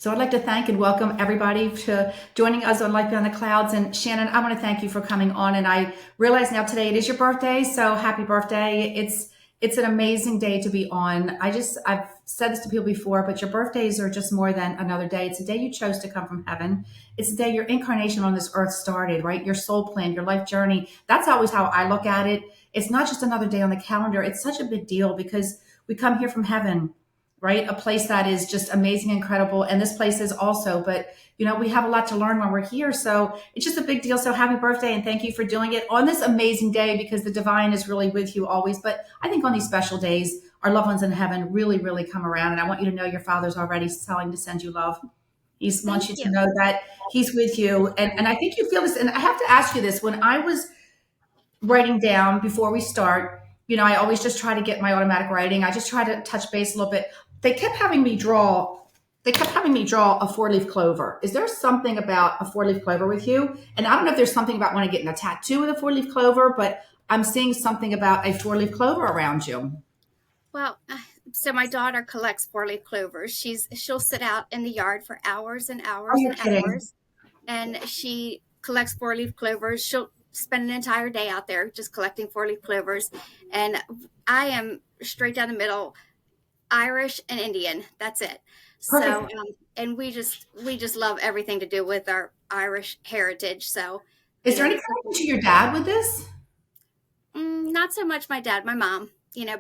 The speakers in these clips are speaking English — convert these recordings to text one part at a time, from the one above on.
So I'd like to thank and welcome everybody to joining us on Life Beyond the Clouds. And Shannon, I want to thank you for coming on. And I realize now today it is your birthday, so happy birthday. It's an amazing day to be on. I've said this to people before, but your birthdays are just more than another day. It's a day you chose to come from heaven. It's the day your incarnation on this earth started, right? Your soul plan, your life journey. That's always how I look at it. It's not just another day on the calendar. It's such a big deal because we come here from heaven, right? A place that is just amazing, incredible. And this place is also, but we have a lot to learn when we're here. So it's just a big deal. So happy birthday. And thank you for doing it on this amazing day because the divine is really with you always. But I think on these special days, our loved ones in heaven really, really come around. And I want you to know your father's already telling to send you love. He wants you to know that he's with you. And I think you feel this. And I have to ask you this. When I was writing down before we start, I always just try to get my automatic writing. I just try to touch base a little bit. They kept having me draw a four-leaf clover. Is there something about a four-leaf clover with you? And I don't know if there's something about wanting to get a tattoo with a four-leaf clover, but I'm seeing something about a four-leaf clover around you. Well, so my daughter collects four-leaf clovers. She'll sit out in the yard for hours and hours and hours, and she collects four-leaf clovers. She'll spend an entire day out there just collecting four-leaf clovers, and I am straight down the middle, Irish and Indian. That's it. Perfect. So, and we just love everything to do with our Irish heritage. So, is there any connection to your dad with this? Not so much my dad, my mom.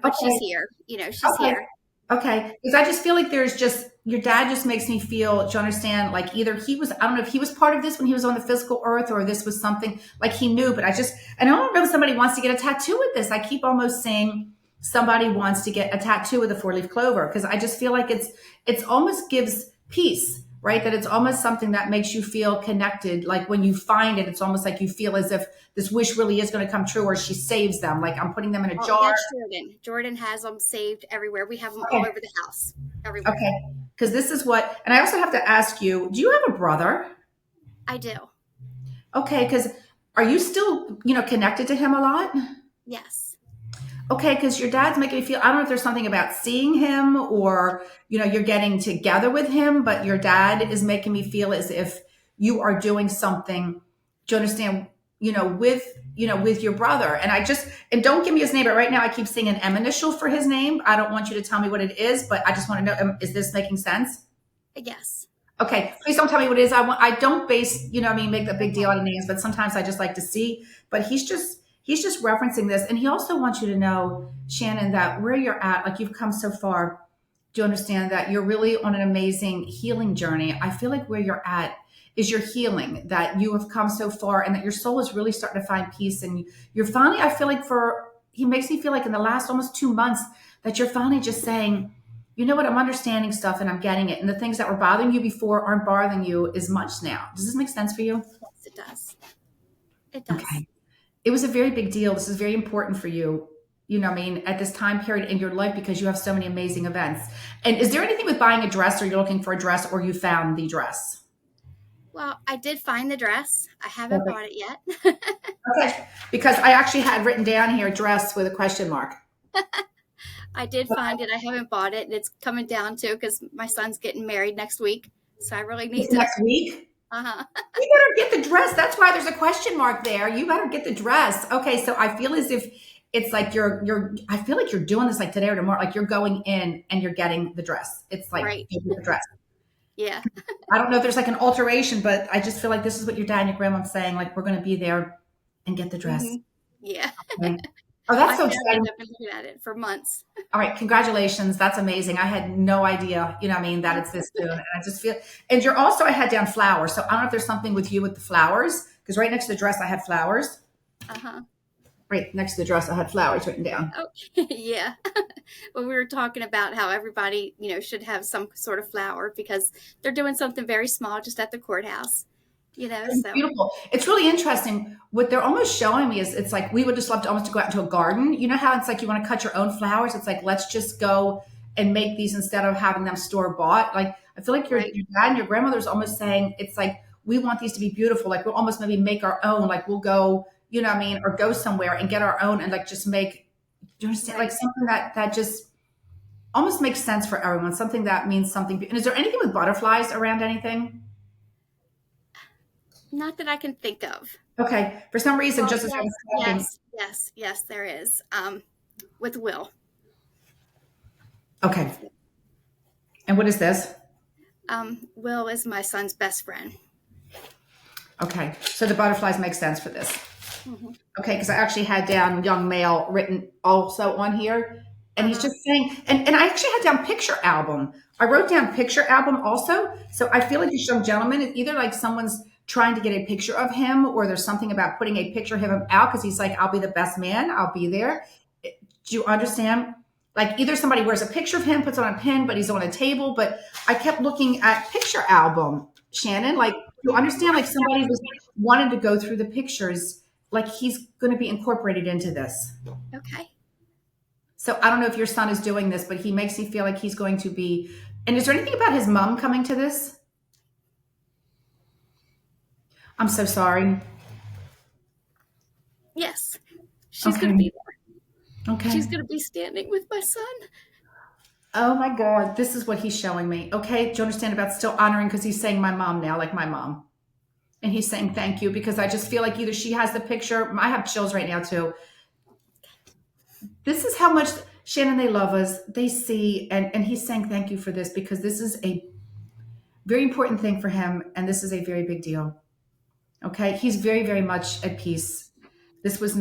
But she's here. She's here. Okay, because I just feel like your dad just makes me feel. Do you understand? Like either I don't know if he was part of this when he was on the physical earth, or this was something like he knew. But I don't know if somebody wants to get a tattoo with this. I keep almost saying somebody wants to get a tattoo with a four-leaf clover because I just feel like it's almost gives peace, right? That it's almost something that makes you feel connected. Like when you find it, it's almost like you feel as if this wish really is going to come true, or she saves them. Like I'm putting them in a jar. Yes, Jordan has them saved everywhere. We have them all over the house, everywhere. Okay, because this is and I also have to ask you, do you have a brother? I do. Okay, because are you still, connected to him a lot? Yes. Okay, because your dad's making me feel, I don't know if there's something about seeing him or, you're getting together with him, but your dad is making me feel as if you are doing something, do you understand, with your brother. And don't give me his name, but right now I keep seeing an M initial for his name. I don't want you to tell me what it is, but I just want to know, is this making sense? Yes. Okay, please don't tell me what it is. I don't base, make a big deal out of names, but sometimes I just like to see, but he's just referencing this. And he also wants you to know, Shannon, that where you're at, like you've come so far, do you understand that you're really on an amazing healing journey? I feel like where you're at is your healing, that you have come so far and that your soul is really starting to find peace. And you're finally, I feel like he makes me feel like in the last almost 2 months that you're finally just saying, you know what, I'm understanding stuff and I'm getting it. And the things that were bothering you before aren't bothering you as much now. Does this make sense for you? Yes, it does. It does. Okay. It was a very big deal. This is very important for you, at this time period in your life because you have so many amazing events. And is there anything with buying a dress, or you're looking for a dress, or you found the dress? Well, I did find the dress. I haven't bought it yet. Okay. Because I actually had written down here dress with a question mark. I did find it. I haven't bought it. And it's coming down to because my son's getting married next week. So I really need to. Next week? Uh-huh. You better get the dress. That's why there's a question mark there. You better get the dress. Okay, so I feel as if it's like I feel like you're doing this like today or tomorrow. Like you're going in and you're getting the dress. It's like right. You get the dress. Yeah. I don't know if there's like an alteration, but I just feel like this is what your dad and your grandma saying. Like we're going to be there and get the dress. Mm-hmm. Yeah. Okay. Oh, that's so exciting. I've been looking at it for months. All right. Congratulations. That's amazing. I had no idea, that it's this soon. And I just feel, and you're also, I had down flowers. So I don't know if there's something with you with the flowers, because right next to the dress, I had flowers. Uh-huh. Right next to the dress, I had flowers written down. Oh, yeah. Well, we were talking about how everybody, should have some sort of flower because they're doing something very small just at the courthouse. It's so beautiful. It's really interesting. What they're almost showing me is it's like we would just love to almost go out into a garden. You know how it's like you want to cut your own flowers? It's like, let's just go and make these instead of having them store bought. Like I feel like your dad and your grandmother's almost saying it's like we want these to be beautiful. Like we'll almost maybe make our own. Like we'll go, or go somewhere and get our own and like just make, do you understand? Like something that just almost makes sense for everyone, something that means something. And is there anything with butterflies around anything? Not that I can think of. Okay. For some reason, Oh, just as I was talking. yes, there is. With Will. Okay. With And what is this? Will is my son's best friend. Okay. So the butterflies make sense for this. Mm-hmm. Okay. Because I actually had down young male written also on here. And he's Uh-huh. just saying, and I actually had down picture album. I wrote down picture album also. So I feel like this young gentleman is either like someone's trying to get a picture of him, or there's something about putting a picture of him out because he's like, I'll be the best man. I'll be there. Do you understand? Like either somebody wears a picture of him, puts on a pin, but he's on a table. But I kept looking at picture album, Shannon. Like you understand, like somebody was wanted to go through the pictures, like he's going to be incorporated into this. Okay. So I don't know if your son is doing this, but he makes me feel like he's going to be. And is there anything about his mom coming to this? I'm so sorry. Yes. She's Okay. going to be there. Okay. She's going to be standing with my son. Oh my God. This is what he's showing me. Okay. Do you understand about still honoring? Because he's saying my mom now, like my mom. And he's saying thank you because I just feel like either she has the picture. I have chills right now too. This is how much Shannon, they love us. They see, and he's saying thank you for this because this is a very important thing for him. And this is a very big deal. Okay. He's very, very much at peace. This was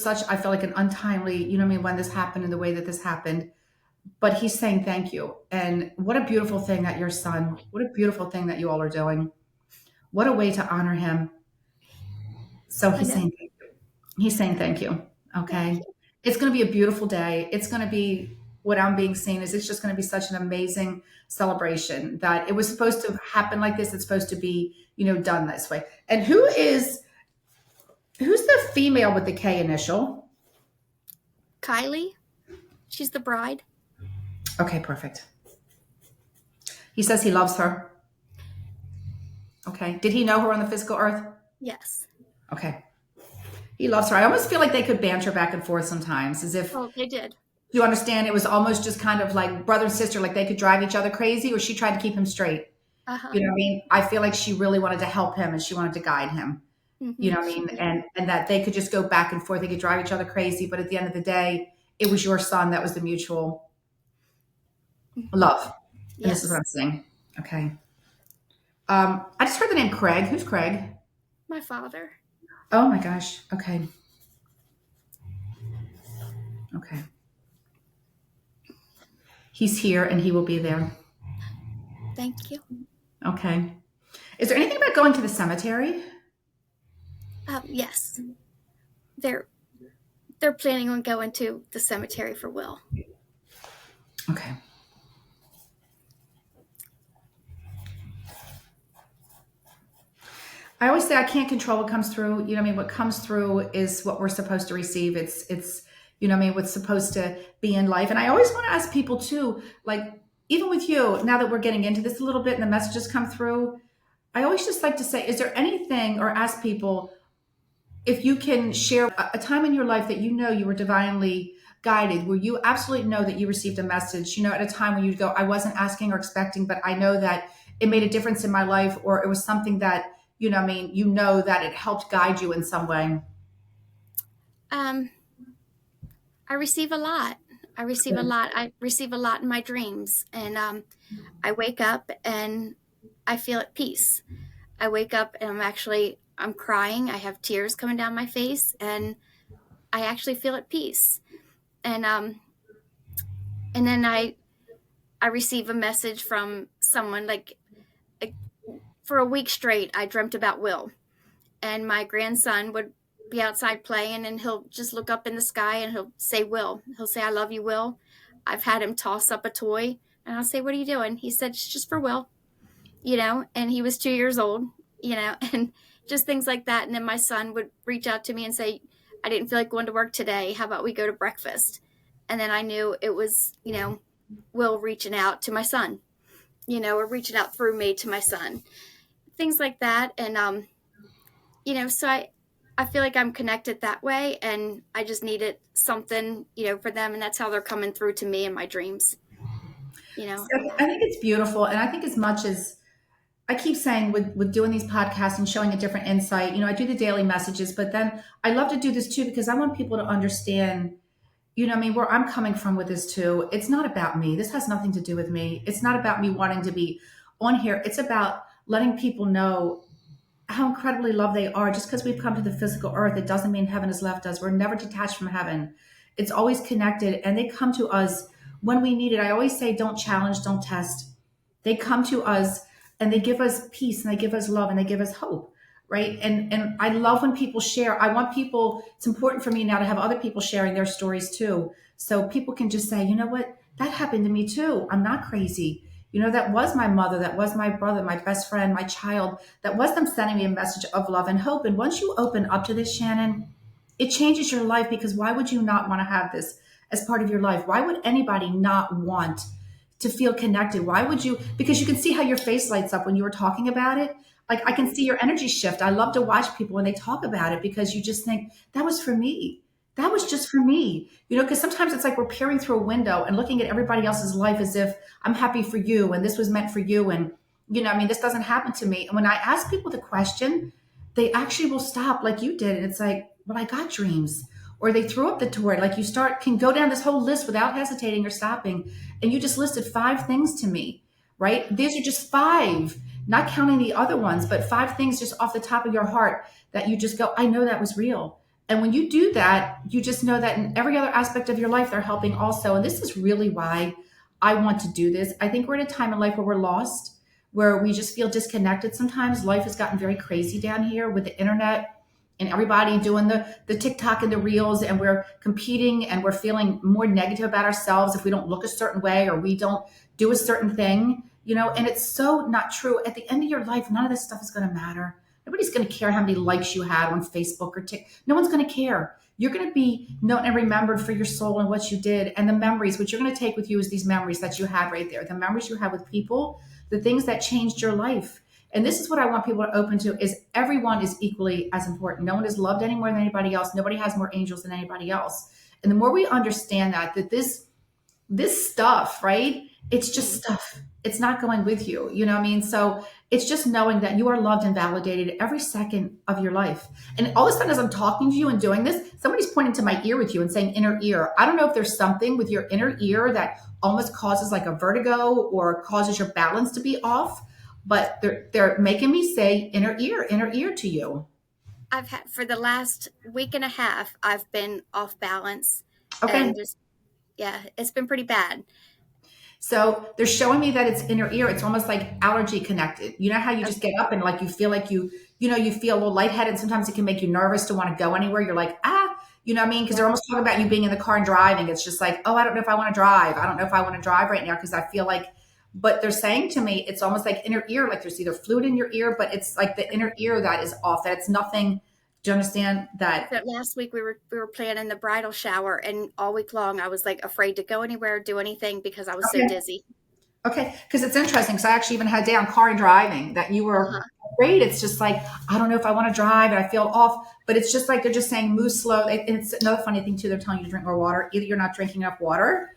such, I felt like an untimely, you know what I mean, when this happened and the way that this happened. But he's saying thank you. And what a beautiful thing that your son, what a beautiful thing that you all are doing. What a way to honor him. So he's saying thank you. He's saying thank you. Okay. It's going to be a beautiful day. It's going to be what I'm being seen is it's just going to be such an amazing celebration that it was supposed to happen like this. It's supposed to be, done this way. And who's the female with the K initial? Kylie. She's the bride. Okay, perfect. He says he loves her. Okay. Did he know her on the physical earth? Yes. Okay. He loves her. I almost feel like they could banter back and forth sometimes as if. Oh, they did. You understand? It was almost just kind of like brother and sister, like they could drive each other crazy, or she tried to keep him straight. Uh-huh. You know what I mean? I feel like she really wanted to help him and she wanted to guide him. Mm-hmm. You know what I mean? And that they could just go back and forth. They could drive each other crazy. But at the end of the day, it was your son that was the mutual love. And Yes. This is what I'm saying. Okay. I just heard the name Craig. Who's Craig? My father. Oh my gosh. Okay. Okay. He's here and he will be there. Thank you. Okay. Is there anything about going to the cemetery? Yes. They're planning on going to the cemetery for Will. Okay. I always say I can't control what comes through. You know what I mean? What comes through is what we're supposed to receive. It's you know what I mean, what's supposed to be in life. And I always want to ask people too, like even with you, now that we're getting into this a little bit and the messages come through, I always just like to say, is there anything, or ask people if you can share a time in your life that you know you were divinely guided, where you absolutely know that you received a message, at a time when you'd go, I wasn't asking or expecting, but I know that it made a difference in my life, or it was something that, that it helped guide you in some way. I receive a lot. I receive a lot. I receive a lot in my dreams. And I wake up and I feel at peace. I wake up and I'm crying. I have tears coming down my face and I actually feel at peace. And then I receive a message from someone like for a week straight, I dreamt about Will. And my grandson would be outside playing and he'll just look up in the sky and he'll say, Will. He'll say, I love you, Will. I've had him toss up a toy and I'll say, what are you doing? He said, it's just for Will, and he was 2 years old, and just things like that. And then my son would reach out to me and say, I didn't feel like going to work today. How about we go to breakfast? And then I knew it was, Will reaching out to my son, or reaching out through me to my son, things like that. And, so I feel like I'm connected that way and I just needed something, for them. And that's how they're coming through to me in my dreams. you know. So I think it's beautiful. And I think as much as I keep saying with doing these podcasts and showing a different insight, I do the daily messages, but then I love to do this too because I want people to understand, where I'm coming from with this too. It's not about me. This has nothing to do with me. It's not about me wanting to be on here. It's about letting people know how incredibly loved they are. Just because we've come to the physical earth, it doesn't mean heaven has left us. We're never detached from heaven. It's always connected, and they come to us when we need it. I always say, don't challenge, don't test. They come to us and they give us peace and they give us love and they give us hope, right? And I love when people share. I want people, it's important for me now to have other people sharing their stories too. So people can just say, you know what, that happened to me too. I'm not crazy. That was my mother, that was my brother, my best friend, my child, that was them sending me a message of love and hope. And once you open up to this, Shannon, it changes your life, because why would you not want to have this as part of your life? Why would anybody not want to feel connected? Why would you? Because you can see how your face lights up when you were talking about it. Like, I can see your energy shift. I love to watch people when they talk about it, because you just think, that was for me. That was just for me. Because sometimes it's like we're peering through a window and looking at everybody else's life as if I'm happy for you and this was meant for you. And, this doesn't happen to me. And when I ask people the question, they actually will stop like you did. And it's like, well, I got dreams. Or they throw up the tour. Like, you can go down this whole list without hesitating or stopping. And you just listed 5 things to me, right? These are just 5, not counting the other ones, but 5 things just off the top of your heart that you just go, I know that was real. And when you do that, you just know that in every other aspect of your life, they're helping also. And this is really why I want to do this. I think we're at a time in life where we're lost, where we just feel disconnected sometimes. Life has gotten very crazy down here with the internet and everybody doing the TikTok and the reels, and we're competing and we're feeling more negative about ourselves if we don't look a certain way or we don't do a certain thing, and it's so not true. At the end of your life, none of this stuff is going to matter. Nobody's going to care how many likes you had on Facebook or TikTok. No one's going to care. You're going to be known and remembered for your soul and what you did, and the memories. What you're going to take with you is these memories that you had right there, the memories you had with people, the things that changed your life. And this is what I want people to open to, is everyone is equally as important. No one is loved any more than anybody else. Nobody has more angels than anybody else. And the more we understand that this stuff, right? It's just stuff. It's not going with you. You know what I mean? So it's just knowing that you are loved and validated every second of your life. And all of a sudden, as I'm talking to you and doing this, somebody's pointing to my ear with you and saying inner ear. I don't know if there's something with your inner ear that almost causes like a vertigo or causes your balance to be off, but they're making me say inner ear to you. I've had, for the last week and a half, I've been off balance. Okay. And it's been pretty bad. So they're showing me that it's inner ear. It's almost like allergy connected. You know how you just get up and like you feel like you feel a little lightheaded. Sometimes it can make you nervous to want to go anywhere. You're like, you know what I mean? Because they're almost talking about you being in the car and driving. It's just like, oh, I don't know if I want to drive. I don't know if I want to drive right now because I feel like, but they're saying to me, it's almost like inner ear, like there's either fluid in your ear, but it's like the inner ear that is off, that it's nothing. Do you understand that? That last week we were planning the bridal shower, and all week long I was like afraid to go anywhere or do anything because I was so dizzy. Okay, because it's interesting. So I actually even had down car and driving that you were afraid. It's just like, I don't know if I want to drive and I feel off, but it's just like they're just saying move slow. And it's another funny thing too. They're telling you to drink more water. Either you're not drinking enough water.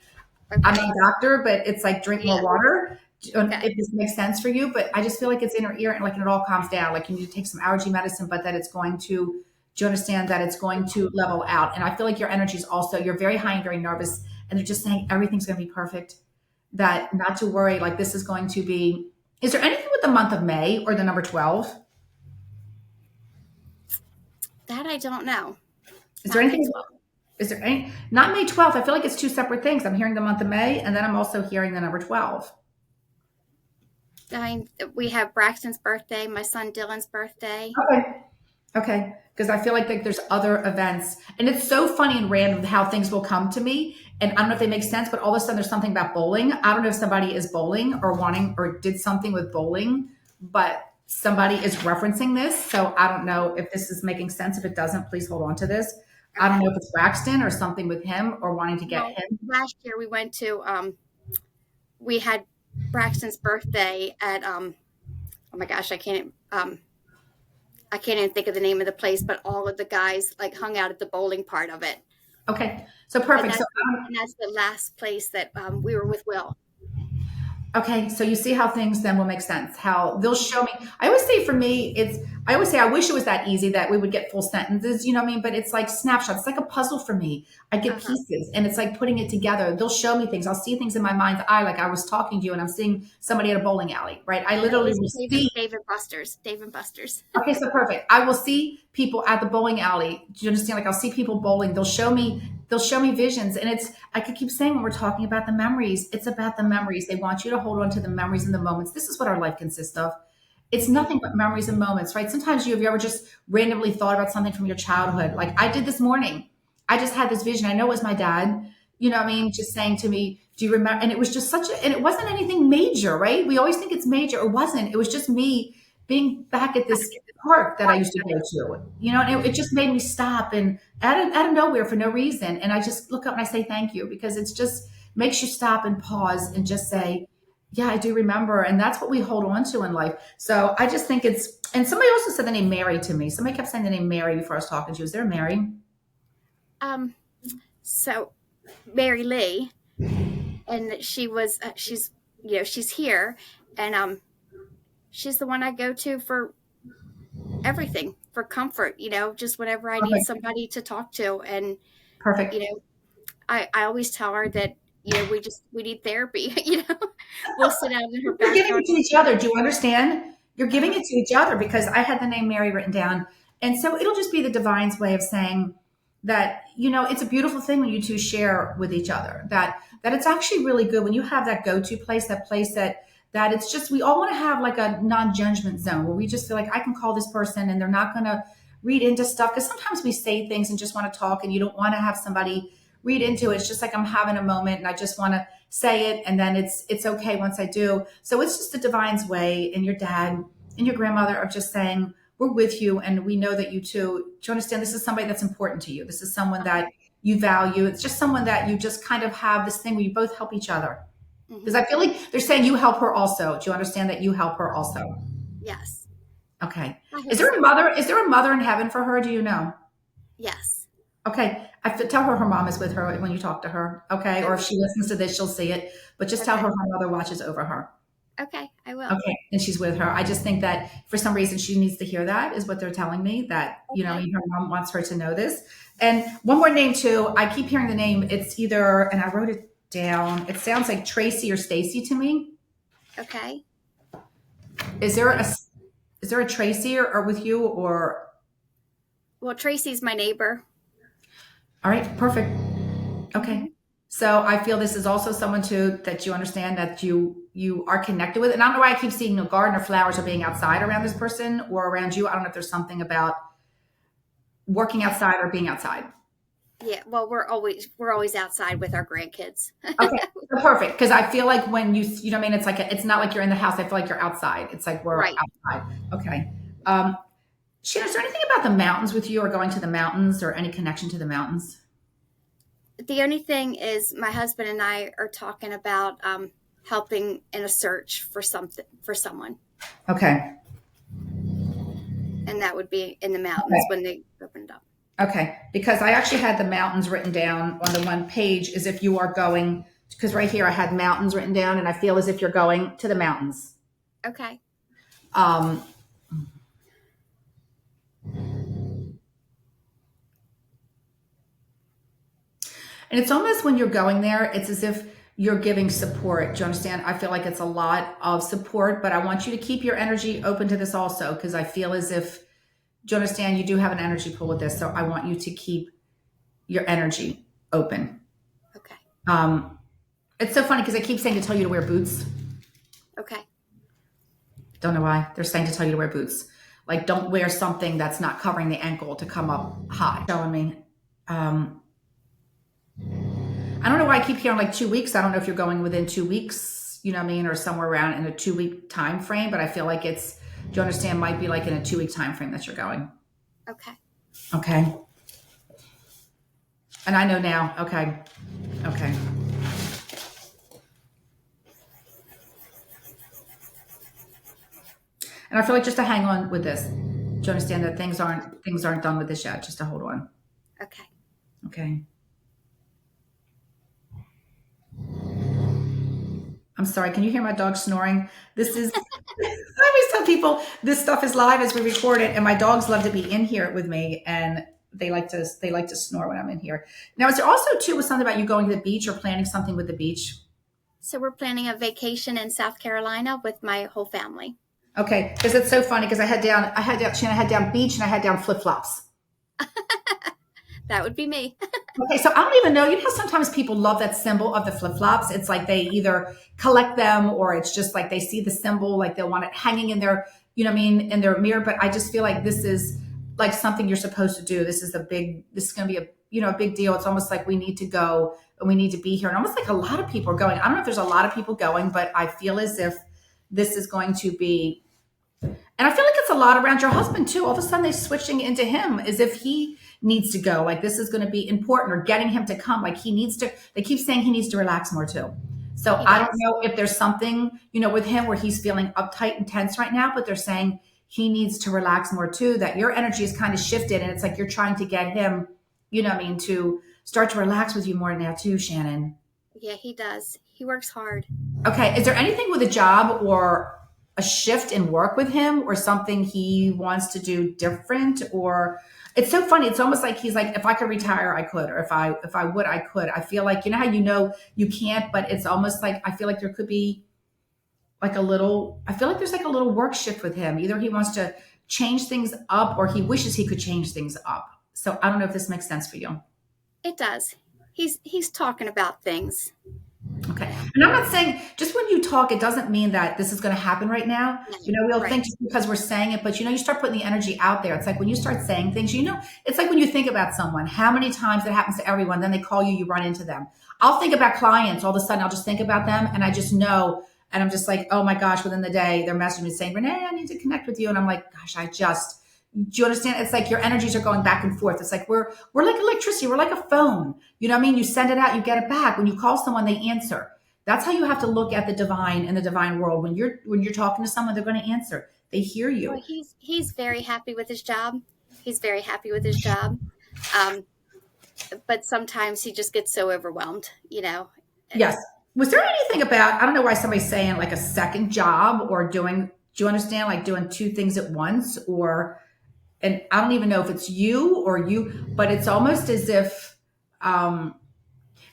Okay. I'm a doctor, but it's like drink more water. If this makes sense for you, but I just feel like it's inner ear and like it all calms down. Like you need to take some allergy medicine, but that it's going to, do you understand that it's going to level out? And I feel like your energy is also, you're very high and very nervous, and they're just saying everything's going to be perfect, that not to worry, like this is going to be, is there anything with the month of May or the number 12? That I don't know. Is there anything? Is there any, not May 12th? I feel like it's 2 separate things. I'm hearing the month of May, and then I'm also hearing the number 12. I mean, we have Braxton's birthday, my son Dylan's birthday. Okay. Because I feel like there's other events, and it's so funny and random how things will come to me. And I don't know if they make sense, but all of a sudden there's something about bowling. I don't know if somebody is bowling or wanting or did something with bowling, but somebody is referencing this. So I don't know if this is making sense. If it doesn't, please hold on to this. I don't know if it's Braxton or something with him or wanting to get him. Last year we went to, we had Braxton's birthday at, oh my gosh, I can't even think of the name of the place, but all of the guys like hung out at the bowling part of it. Okay. So perfect. And that's the last place that we were with Will. Okay, so you see how things then will make sense. How they'll show me. I always say for me, I always say I wish it was that easy that we would get full sentences, you know what I mean? But it's like snapshots. It's like a puzzle for me. I get Uh-huh. pieces and it's like putting it together. They'll show me things. I'll see things in my mind's eye, like I was talking to you and I'm seeing somebody at a bowling alley, right? I No, literally it's will David see. David Buster's. Dave and Buster's. Okay, so perfect. I will see people at the bowling alley. Do you understand? Like I'll see people bowling. They'll show me visions. And it's I could keep saying when we're talking about the memories, it's about the memories. They want you to hold on to the memories and the moments. This is what our life consists of. It's Hmm. nothing but memories and moments, right? Sometimes have you ever just randomly thought about something from your childhood? Like I did this morning. I just had this vision. I know it was my dad, you know what I mean, just saying to me, do you remember? And it was just and it wasn't anything major, right? We always think it's major. It wasn't. It was just me being back at this park that I used to go to, you know, and it just made me stop and out of nowhere for no reason. And I just look up and I say thank you because it's just makes you stop and pause and just say, yeah, I do remember. And that's what we hold on to in life. So I just think and somebody also said the name Mary to me. Somebody kept saying the name Mary before I was talking to you. Is there a Mary? Um, so Mary Lee, and she's she's here, and she's the one I go to for everything, for comfort. Just whenever I need Perfect. somebody to talk to, and you Perfect. know I always tell her that we need therapy. We'll sit out in her You're giving backyard. it to each other. Do you understand? You're Uh giving huh. it to each other because I had the name Mary written down. And so it'll just be the divine's way of saying that, it's a beautiful thing when you two share with each other. That it's actually really good when you have that go-to place, that place that it's just we all want to have like a non-judgment zone where we just feel like I can call this person and they're not gonna read into stuff. Because sometimes we say things and just want to talk and you don't want to have somebody read into it. It's just like I'm having a moment and I just want to say it and then it's okay once I do. So it's just the divine's way and your dad and your grandmother are just saying, we're with you and we know that you too. Do you understand? This is somebody that's important to you. This is someone that you value. It's just someone that you just kind of have this thing where you both help each other. Because Hmm. I feel like they're saying you help her also. Do you understand that you help her also? Yes, Okay. I Is hope there a so. mother? Is there a mother in heaven for her? Do you know? Yes. Okay. Tell her her mom is with her when you talk to her. Okay. Or if Okay. she listens to this, she'll see it. But just tell her Okay. her mother watches over her. Okay. I will. Okay. And she's with her. I just think that for some reason she needs to hear that is what they're telling me that, Okay. her mom wants her to know this. And one more name too. I keep hearing the name. It's either, and I wrote it down. It sounds like Tracy or Stacy to me. Okay. Is there a, is there a Tracy or with you or, Well, Tracy's my neighbor. all right, perfect. Okay. Hmm. So I feel this is also someone too that you understand that you are connected with. And I don't know why I keep seeing a garden or flowers or being outside around this person or around you. I don't know if there's something about working outside or being outside. Yeah. Well, we're always outside with our grandkids. Okay, so perfect. Because I feel like when you know what I mean, it's like it's not like you're in the house. I feel like you're outside. It's like we're Right. outside. Okay. Um, Shannon, is there anything about the mountains with you or going to the mountains or any connection to the mountains? The only thing is, my husband and I are talking about helping in a search for someone, Okay. and that would be in the mountains Okay. when they opened up. Okay. Because I actually had the mountains written down on the one page as if you are going, because right here I had mountains written down and I feel as if you're going to the mountains. Okay. Um, And it's almost when you're going there, it's as if you're giving support. Do you understand? I feel like it's a lot of support, but I want you to keep your energy open to this also because I feel as if, do you understand? You do have an energy pull with this. So I want you to keep your energy open. Okay. Um, it's so funny because I keep saying to tell you to wear boots. Okay. Don't know why. They're saying to tell you to wear boots. Like don't wear something that's not covering the ankle to come up high. Showing me. Um, I don't know why I keep hearing like 2 weeks. I don't know if you're going within 2 weeks, you know what I mean, or somewhere around in a 2 week time frame. But I feel like it's, do you understand? Might be like in a 2 week time frame that you're going. Okay. Okay. And I know now. Okay. Okay. And I feel like just to hang on with this. Do you understand that things aren't done with this yet? Just to hold on. Okay. Okay. I'm sorry. Can you hear my dog snoring? This is, I always tell people this stuff is live as we record it, and my dogs love to be in here with me, and they like to snore when I'm in here. Now, is there also too was something about you going to the beach or planning something with the beach? So we're planning a vacation in South Carolina with my whole family. Okay, because it's so funny because Shannon, I had down beach and I had down flip flops. That would be me. Okay, so I don't even know. You know how sometimes people love that symbol of the flip flops? It's like they either collect them or it's just like they see the symbol, like they'll want it hanging in their, you know what I mean, in their mirror. But I just feel like this is like something you're supposed to do. This is going to be a big deal. It's almost like we need to go and we need to be here. And almost like a lot of people are going. I don't know if there's a lot of people going, but I feel as if this is going to be, and I feel like it's a lot around your husband too. All of a sudden they're switching into him as if he needs to go. Like this is going to be important or getting him to come. Like he needs to, they keep saying he needs to relax more too. So He I don't does. know if there's something, with him where he's feeling uptight and tense right now, but they're saying he needs to relax more too, that your energy is kind of shifted. And it's like you're trying to get him, to start to relax with you more now too, Shannon. Yeah, he does. He works hard. Okay. Is there anything with a job or a shift in work with him or something he wants to do different? Or it's so funny. It's almost like he's like, if I could retire, I could, or if I would, I could. I feel like, how you can't, but it's almost like, I feel like there could be like I feel like there's like a little work shift with him. Either he wants to change things up or he wishes he could change things up. So I don't know if this makes sense for you. It does. He's talking about things. Okay. And I'm not saying just when you talk, it doesn't mean that this is going to happen right now. We'll Right. think just because we're saying it, but you start putting the energy out there. It's like when you start saying things, it's like when you think about someone, how many times it happens to everyone, then they call you, you run into them. I'll think about clients all of a sudden, I'll just think about them and I just know, and I'm just like, oh my gosh, within the day, they're messaging me saying, Renee, I need to connect with you. And I'm like, gosh, do you understand? It's like your energies are going back and forth. It's like we're like electricity. We're like a phone. You know what I mean? You send it out, you get it back. When you call someone, they answer. That's how you have to look at the divine in the divine world. When you're talking to someone, they're going to answer. They hear you. Well, he's very happy with his job. He's very happy with his job. Um, but sometimes he just gets so overwhelmed, Yes. Was there anything about, I don't know why somebody's saying like a second job or do you understand? Like doing two things at once and I don't even know if it's you, but it's almost as if,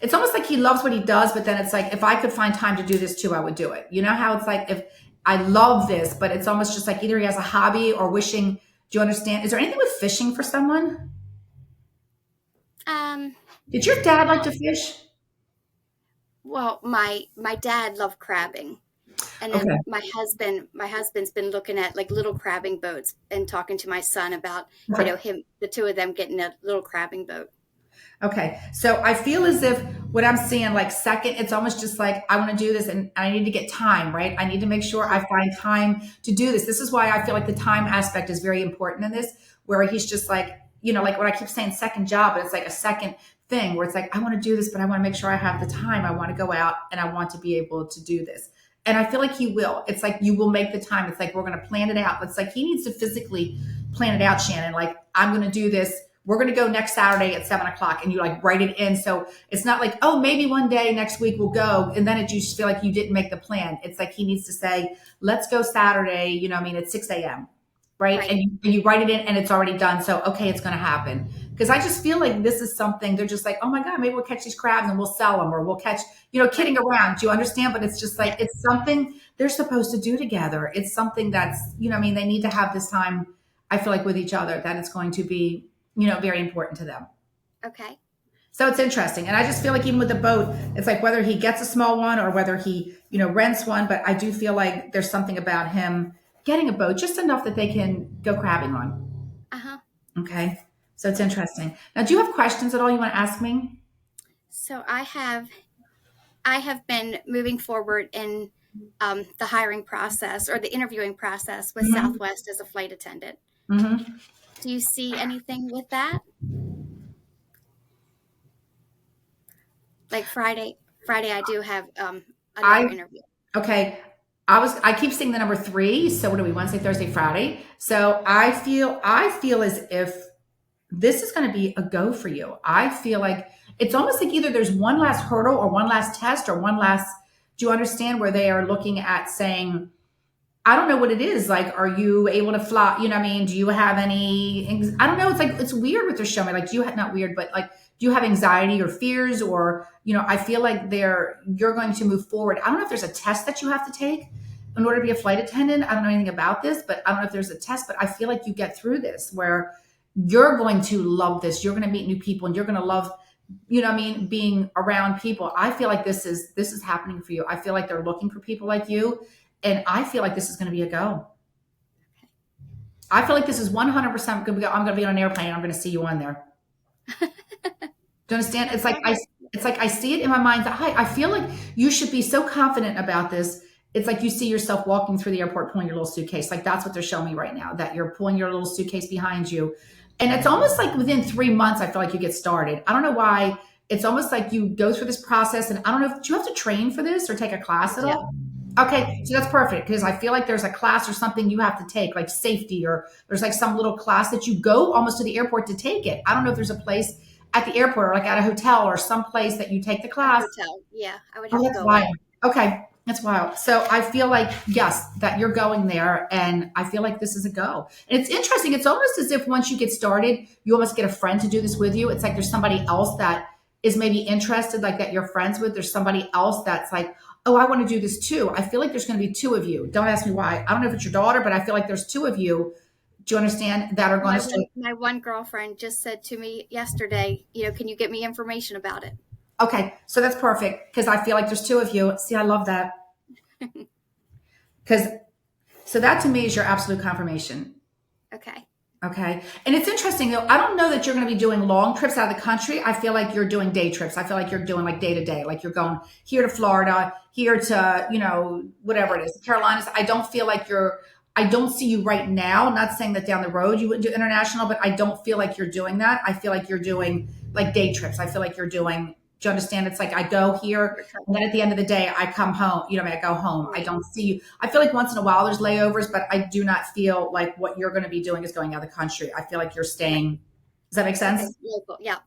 it's almost like he loves what he does, but then it's like, if I could find time to do this too, I would do it. You know how it's like, if I love this, but it's almost just like either he has a hobby or wishing, do you understand? Is there anything with fishing for someone? Um, Did your dad like to fish? well, my dad loved crabbing. And then Okay. my husband's been looking at like little crabbing boats and talking to my son about, Okay. the two of them getting a little crabbing boat. Okay. So I feel as if what I'm seeing, like second, it's almost just like I want to do this and I need to get time, right? I need to make sure I find time to do this. This is why I feel like the time aspect is very important in this, where he's just like, like what I keep saying, second job, but it's like a second thing where it's like, I want to do this, but I want to make sure I have the time. I want to go out and I want to be able to do this. And I feel like he will. It's like you will make the time. It's like we're going to plan it out. It's like he needs to physically plan it out, Shannon. Like I'm going to do this. We're going to go next Saturday at 7:00 and you like write it in. So it's not like, oh, maybe one day next week we'll go. And then you just feel like you didn't make the plan. It's like he needs to say, let's go Saturday, at 6 a.m. Right. Right. And you write it in and it's already done. So, okay, it's going to happen. Because I just feel like this is something they're just like, oh my God, maybe we'll catch these crabs and we'll sell them or we'll catch, kidding around. Do you understand? But it's just like, Yes. it's something they're supposed to do together. It's something that's, they need to have this time, I feel like with each other, that it's going to be, very important to them. Okay. So it's interesting. And I just feel like even with the boat, it's like whether he gets a small one or whether he, rents one, but I do feel like there's something about him getting a boat, just enough that they can go crabbing on. Uh-huh. Okay. So it's interesting. Now, do you have questions at all you want to ask me? So I have been moving forward in the hiring process or the interviewing process with Mm-hmm. Southwest as a flight attendant. Mm-hmm. Do you see anything with that? Like Friday I do have another interview. Okay. I keep seeing the number 3. So what are we, Wednesday, Thursday, Friday? So I feel as if this is going to be a go for you. I feel like it's almost like either there's one last hurdle or one last test or one last Do you understand where they are looking at saying, I don't know what it is. Like, are you able to fly? You know what I mean? Do you have any, I don't know. It's like, it's weird what they're showing me. Like, do you have, not weird, but like, do you have anxiety or fears? Or, I feel like you're going to move forward. I don't know if there's a test that you have to take in order to be a flight attendant. I don't know anything about this, but I don't know if there's a test, but I feel like you get through this where you're going to love this. You're going to meet new people and you're going to love, being around people. I feel like this is happening for you. I feel like they're looking for people like you. And I feel like this is going to be a go. I feel like this is 100% going to be, I'm going to be on an airplane. I'm going to see you on there. Do you understand? It's like I see it in my mind's eye. I feel like you should be so confident about this. It's like you see yourself walking through the airport, pulling your little suitcase. Like that's what they're showing me right now, that you're pulling your little suitcase behind you. And it's almost like within 3 months, I feel like you get started. I don't know why. It's almost like you go through this process. And I don't know, do you have to train for this or take a class at all? Okay, so that's perfect because I feel like there's a class or something you have to take, like safety, or there's like some little class that you go almost to the airport to take it. I don't know if there's a place at the airport or like at a hotel or some place that you take the class. Hotel. Yeah, I would have to go. Wild. Okay, that's wild. So I feel like, yes, that you're going there, and I feel like this is a go. And it's interesting. It's almost as if once you get started, you almost get a friend to do this with you. It's like there's somebody else that is maybe interested, like that you're friends with. There's somebody else that's like, oh, I want to do this too. I feel like there's going to be 2 of you. Don't ask me why. I don't know if it's your daughter, but I feel like there's 2 of you. Do you understand, that are going to start? My one girlfriend just said to me yesterday, can you get me information about it? Okay, so that's perfect because I feel like there's 2 of you. See, I love that. So that to me is your absolute confirmation. Okay. Okay. And it's interesting though. I don't know that you're going to be doing long trips out of the country. I feel like you're doing day trips. I feel like you're doing like day to day, like you're going here to Florida, here to, whatever it is, the Carolinas. I don't feel like I don't see you right now. I'm not saying that down the road you wouldn't do international, but I don't feel like you're doing that. I feel like you're doing like day trips. I feel like you're doing, do you understand? It's like I go here and then at the end of the day, I come home. I go home. I don't see you. I feel like once in a while there's layovers, but I do not feel like what you're going to be doing is going out of the country. I feel like you're staying. Does that make sense? Local. Yeah.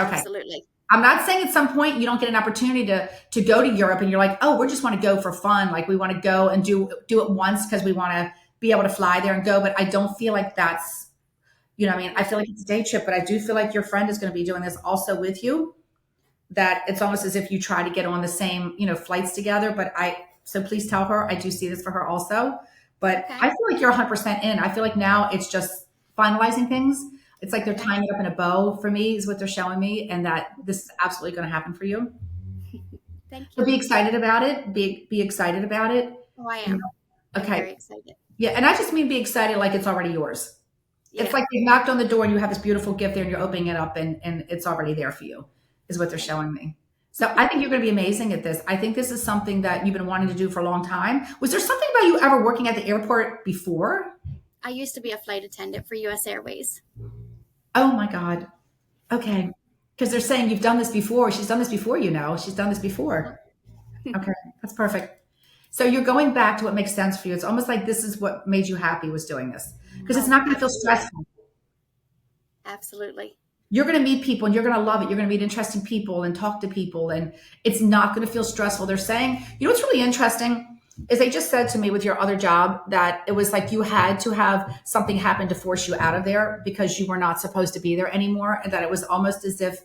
Okay. Absolutely. I'm not saying at some point you don't get an opportunity to go to Europe and you're like, oh, we just want to go for fun. Like we want to go and do it once because we want to be able to fly there and go. But I don't feel like that's, I feel like it's a day trip, but I do feel like your friend is going to be doing this also with you. That it's almost as if you try to get on the same, flights together. But so please tell her, I do see this for her also. But okay. I feel like you're 100% in. I feel like now it's just finalizing things. It's like they're tying it up in a bow for me is what they're showing me. And that this is absolutely going to happen for you. Thank you. So be excited about it. Be excited about it. Oh, I am. Okay. I'm very excited. Yeah. And I just mean be excited like it's already yours. Yeah. It's like they knocked on the door and you have this beautiful gift there and you're opening it up and it's already there for you. Is what they're showing me. So I think you're going to be amazing at this. I think this is something that you've been wanting to do for a long time. Was there something about you ever working at the airport before? I used to be a flight attendant for US Airways. Oh my God. Okay. Because they're saying you've done this before. She's done this before, She's done this before. Okay. That's perfect. So you're going back to what makes sense for you. It's almost like this is what made you happy was doing this. Because it's not going to feel stressful. Absolutely. You're going to meet people and you're going to love it. You're going to meet interesting people and talk to people and it's not going to feel stressful. They're saying, what's really interesting is they just said to me with your other job that it was like you had to have something happen to force you out of there because you were not supposed to be there anymore. And that it was almost as if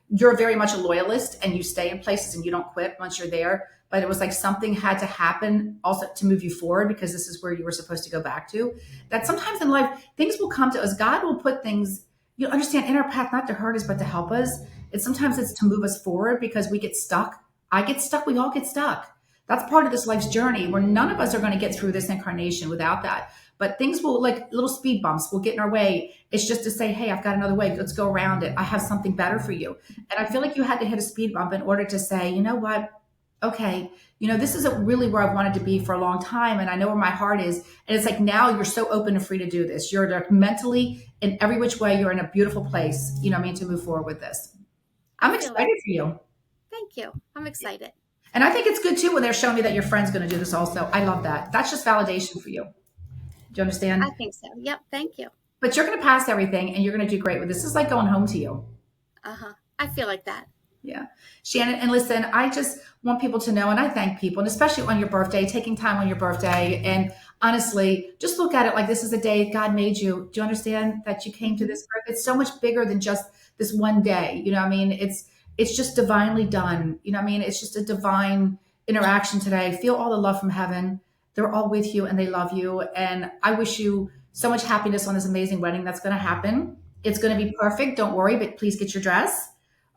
you're very much a loyalist and you stay in places and you don't quit once you're there. But it was like something had to happen also to move you forward because this is where you were supposed to go back to. That sometimes in life, things will come to us. God will put things, you understand, in our path, not to hurt us, but to help us. Sometimes it's to move us forward because we get stuck. I get stuck. We all get stuck. That's part of this life's journey where none of us are going to get through this incarnation without that. But things will, like little speed bumps, will get in our way. It's just to say, hey, I've got another way. Let's go around it. I have something better for you. And I feel like you had to hit a speed bump in order to say, you know what? Okay, this isn't really where I've wanted to be for a long time. And I know where my heart is. And it's like now you're so open and free to do this. You're like mentally in every which way. You're in a beautiful place, to move forward with this. I'm excited for you. Thank you. I'm excited. And I think it's good too when they're showing me that your friend's going to do this also. I love that. That's just validation for you. Do you understand? I think so. Yep. Thank you. But you're going to pass everything and you're going to do great with this. This is like going home to you. Uh-huh. I feel like that. Yeah. Shannon, and listen, I just want people to know, and I thank people, and especially on your birthday, taking time on your birthday. And honestly, just look at it like this is a day God made you. Do you understand that you came to Hmm. this earth? It's so much bigger than just this one day. You know what I mean? It's just divinely done. You know what I mean? It's just a divine interaction today. Feel all the love from heaven. They're all with you and they love you. And I wish you so much happiness on this amazing wedding that's going to happen. It's going to be perfect. Don't worry, but please get your dress.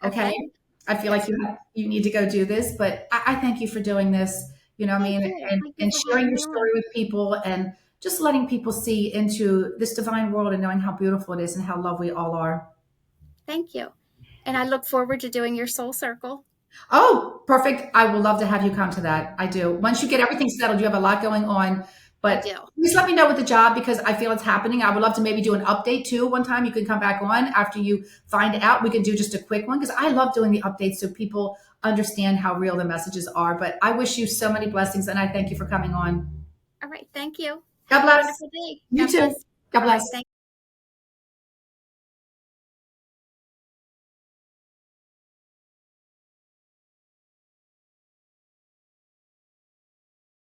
Okay. Okay. I feel like Yes, you need to go do this, but I thank you for doing this. You know what I thank mean? you. Thank you And for sharing having your me story on. with people and just letting people see into this divine world and knowing how beautiful it is and how lovely we all are. Thank you. And I look forward to doing your soul circle. Oh, perfect. I would love to have you come to that. I do. Once you get everything settled, you have a lot going on, I but do. please let me know with the job because I feel it's happening. I would love to maybe do an update too one time. You can come back on after you find out. We can do just a quick one because I love doing the updates so people understand how real the messages are. But I wish you so many blessings and I thank you for coming on. All right. Thank you. God Have a bless. wonderful day. You God too. bless. God All right. bless. Thank